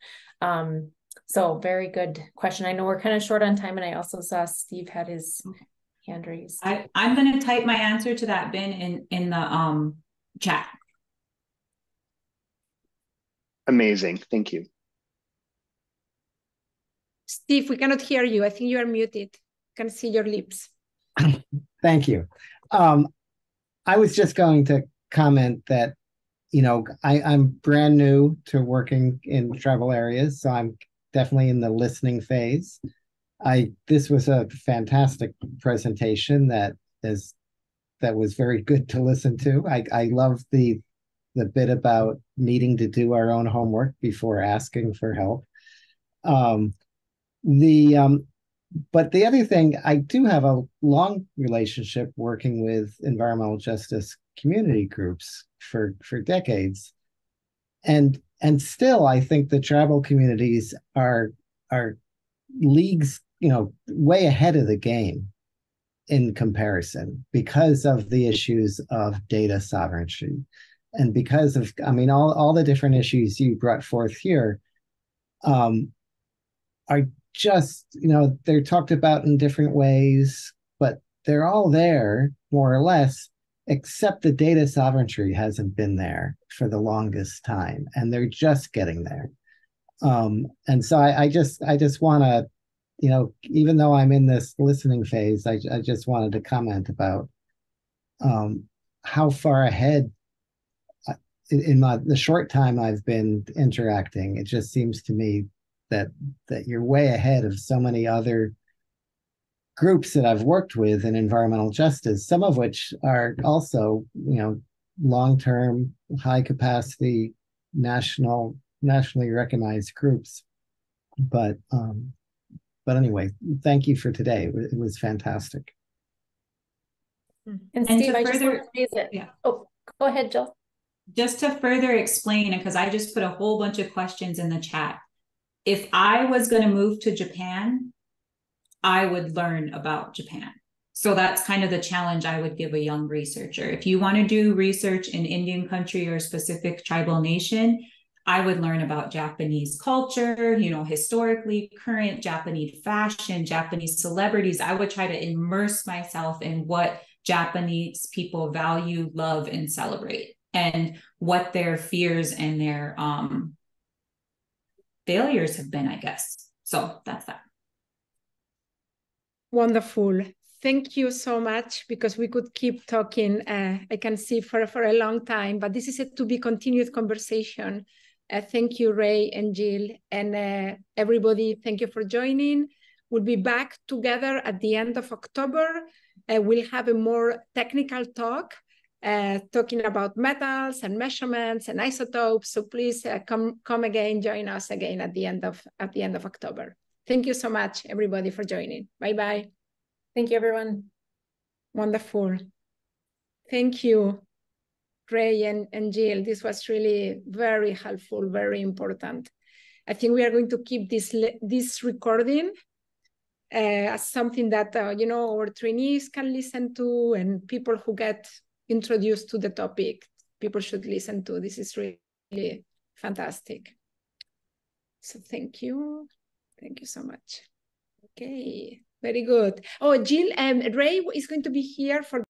So very good question. I know we're kind of short on time, and I also saw Steve had his hand raised. I'm going to type my answer to that, Ben, in the chat. Amazing. Thank you. Steve, we cannot hear you. I think you are muted. Can see your lips. Thank you. I was just going to comment that, you know, I'm brand new to working in tribal areas, so I'm definitely in the listening phase. This was a fantastic presentation that was very good to listen to. I love the bit about needing to do our own But the other thing, I do have a long relationship working with environmental justice community groups for decades. And still I think the tribal communities are leagues, way ahead of the game in comparison because of the issues of data sovereignty. And because of, all the different issues you brought forth here are just, they're talked about in different ways, but they're all there more or less, except the data sovereignty hasn't been there for the longest time, and they're just getting there. And so I just want to, even though I'm in this listening phase, I just wanted to comment about how far ahead in the short time I've been interacting. It just seems to me that you're way ahead of so many other groups that I've worked with in environmental justice, some of which are also, long-term, high-capacity, nationally recognized groups. But anyway, thank you for today. It was fantastic. And Steve, I just want to say that. Yeah. Oh, go ahead, Jill. Just to further explain, because I just put a whole bunch of questions in the chat. If I was going to move to Japan, I would learn about Japan. So that's kind of the challenge I would give a young researcher. If you want to do research in Indian country or a specific tribal nation, I would learn about Japanese culture, historically current Japanese fashion, Japanese celebrities. I would try to immerse myself in what Japanese people value, love, and celebrate, and what their fears and their failures have been, I guess. So that's that. Wonderful. Thank you so much, because we could keep talking, I can see for a long time, but this is a to be continued conversation. Thank you, Ray and Jill, and everybody, thank you for joining. We'll be back together at the end of October. We'll have a more technical talk, talking about metals and measurements and isotopes. So please come again, join us again at the end of October. Thank you so much, everybody, for joining. Bye-bye. Thank you, everyone. Wonderful. Thank you, Ray and Jill. This was really very helpful, very important. I think we are going to keep this recording as something that, our trainees can listen to, and people who get introduced to the topic, people should listen to. This is really fantastic. So thank you. Thank you so much. Okay, very good. Oh, Jill, Ray is going to be here for